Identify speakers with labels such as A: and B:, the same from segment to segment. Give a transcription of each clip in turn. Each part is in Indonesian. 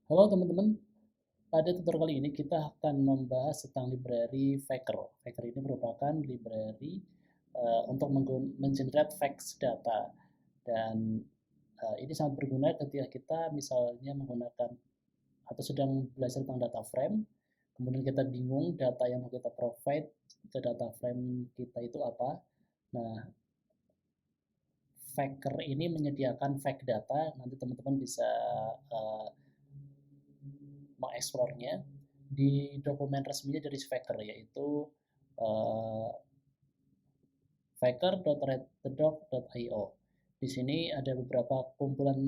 A: Halo teman-teman, pada tutorial kali ini kita akan membahas tentang library Faker. Faker ini merupakan library untuk mengenerate facts data dan ini sangat berguna ketika kita misalnya menggunakan atau sedang belajar tentang data frame, kemudian kita bingung data yang mau kita provide ke data frame kita itu apa. Nah, Faker ini menyediakan fact data, nanti teman-teman bisa uh, mengeksplornya di dokumen resminya dari Faker, yaitu uh, faker.readthedoc.io. Di sini ada beberapa kumpulan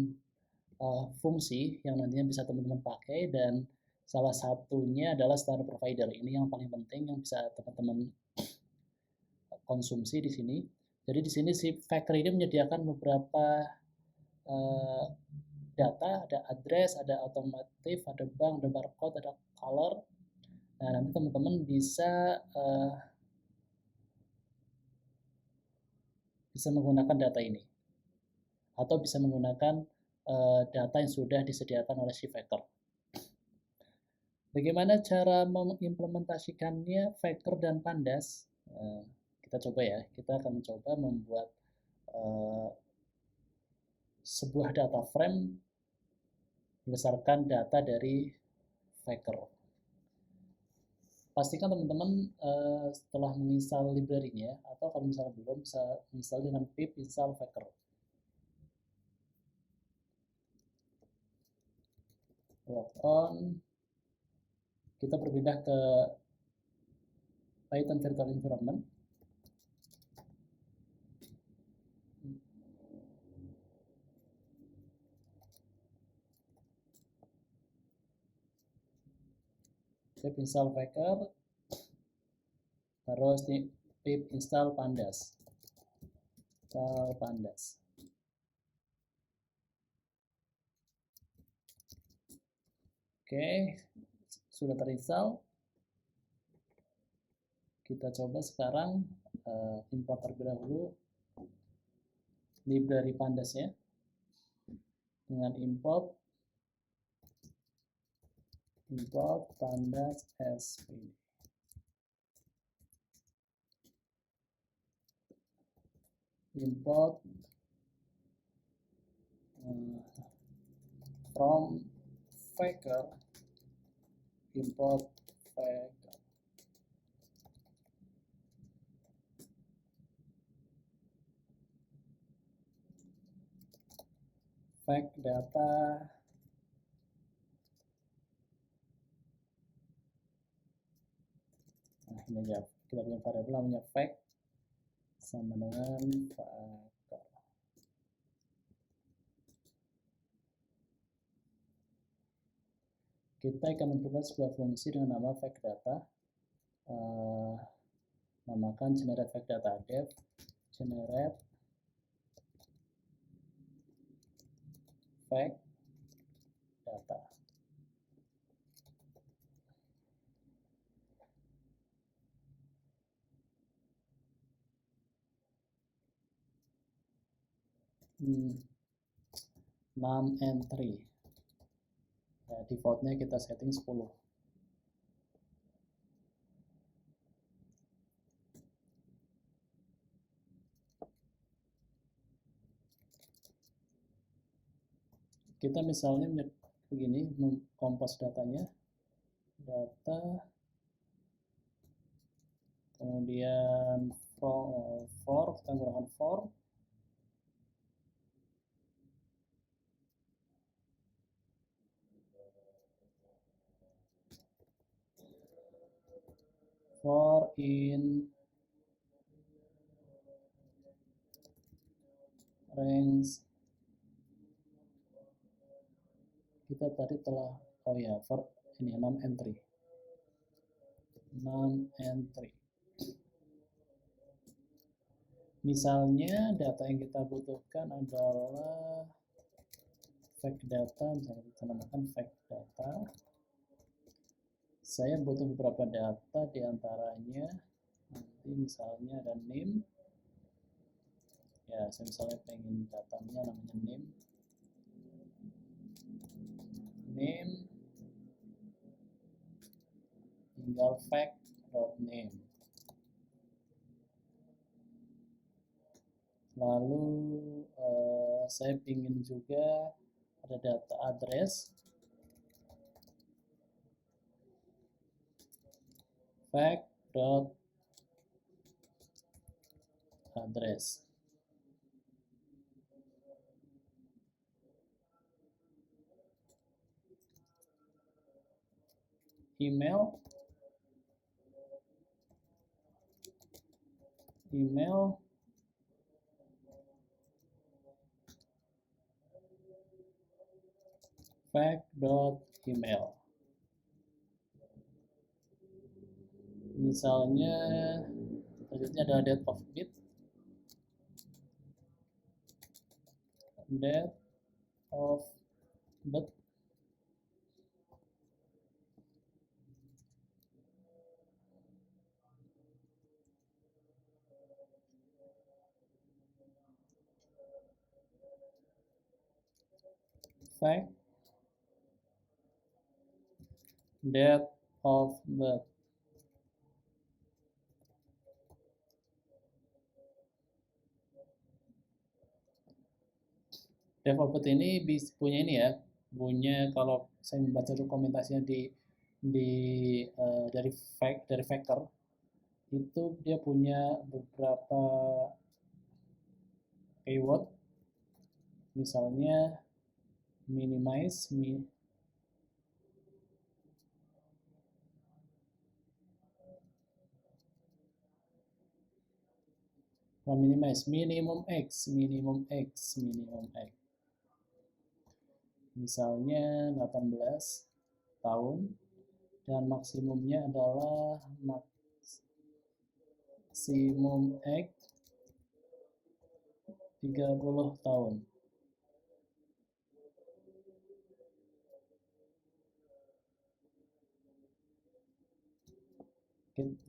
A: fungsi yang nantinya bisa teman-teman pakai, dan salah satunya adalah standard provider. Ini yang paling penting yang bisa teman-teman konsumsi di sini. Jadi di sini si Faker ini menyediakan beberapa uh, data, ada address, ada otomotif, ada bank, ada barcode, ada color. Nah, nanti teman-teman bisa menggunakan data ini atau bisa menggunakan data yang sudah disediakan oleh si Factor. Bagaimana cara mengimplementasikannya Factor dan Pandas? Kita coba ya. Kita akan mencoba membuat sebuah data frame berdasarkan data dari Factor. Pastikan teman-teman setelah menginstal library-nya, atau kalau misalnya belum, bisa install dengan pip install Factor. Log on, kita berpindah ke Python virtual environment. Pip install Packer, terus pip install Pandas. Oke, sudah terinstall. Kita coba sekarang import terlebih dahulu library Pandasnya dengan import pandas sp. Import from Faker, import Faker. Fact data ini aja, kita punya variabel namanya fact sama dengan Faker. Kita akan membuat sebuah fungsi dengan nama fact data. Namakan generate fact data def generate fact data. Num entry. Ya, defaultnya kita setting 10. Kita misalnya begini, mengkompos datanya, data, kemudian for, kita menggunakan for, in range. Kita tadi telah, oh ya, for ini num entry. Misalnya data yang kita butuhkan adalah fact data, misalnya kita namakan fact data. Saya butuh beberapa data, diantaranya nanti misalnya ada name. Ya, saya misalnya pengen datanya namanya name, tinggal fact.name. Lalu saya ingin juga ada data address, fact.address. Email fact.email. Misalnya selanjutnya ada date of birth, fact, date of birth. Date of birth ini punya ini ya, punya kalau saya membaca dokumentasinya dari Factor itu dia punya beberapa keyword, misalnya minimize minimum X, misalnya 18 tahun dan maksimumnya adalah maksimum X 30 tahun.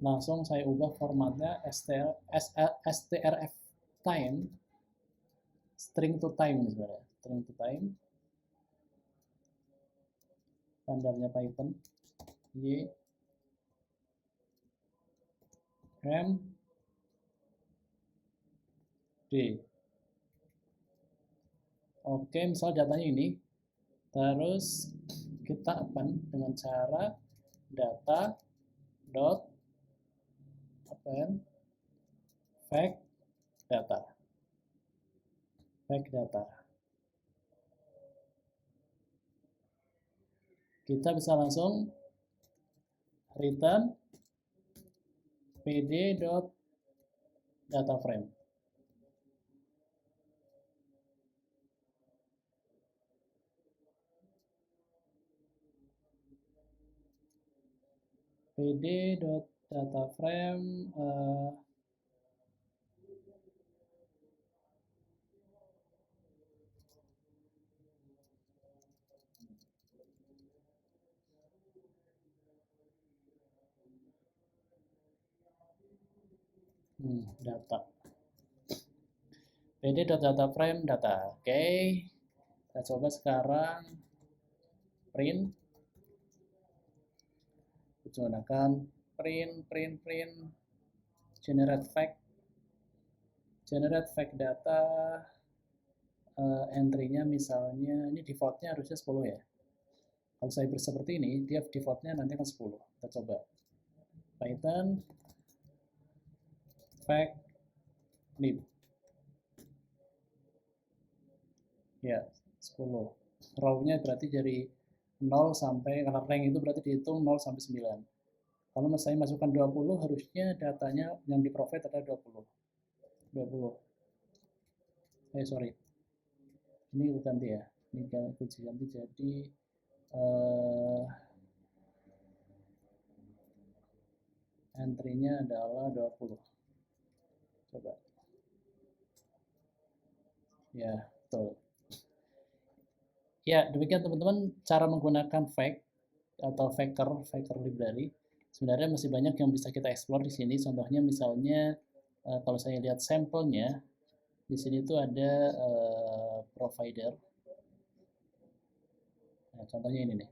A: Langsung saya ubah formatnya strf time, string to time sebenarnya, string to time, standarnya Python, y m d. Oke, misal datanya ini, terus kita append dengan cara data dot append fact data. Kita bisa langsung return pd.dataframe. pd.dataframe data. pd.dataframe data. Oke. Kita coba sekarang print. Kita gunakan print generate fact data. Entry-nya misalnya ini defaultnya harusnya 10 ya. Kalau saya seperti ini, dia defaultnya nanti akan 10. Kita coba Python fact lib. Ya, 10. Row-nya berarti dari 0 sampai, karena rank itu berarti dihitung 0 sampai 9. Kalau saya masukkan 20, harusnya datanya yang di provide adalah 20. Sorry. Ini ganti ya. Ini ganti jadi entry-nya adalah 20. Coba. Ya, betul. Ya, demikian teman-teman cara menggunakan fact atau factor library. Sebenarnya masih banyak yang bisa kita explore di sini. Contohnya misalnya kalau saya lihat sampelnya, di sini tuh ada provider. Nah, contohnya ini nih.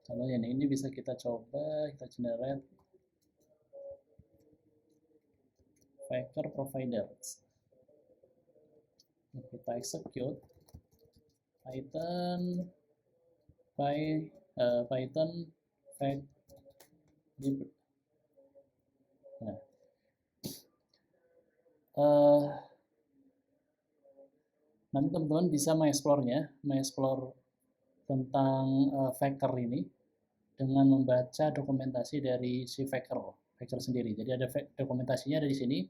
A: Contohnya ini bisa kita coba, kita generate Faker providers. Kita execute Python Python fact. Nah, nanti teman-teman bisa mengeksplor tentang Faker ini dengan membaca dokumentasi dari si Faker sendiri. Jadi ada dokumentasinya dari sini.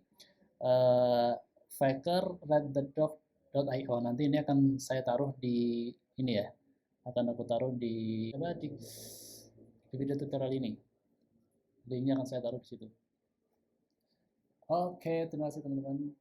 A: Faker reddthedog.io. Nanti ini akan saya taruh di ini ya. Akan aku taruh di video tutorial ini. Linknya akan saya taruh di situ. Oke, terima kasih teman-teman.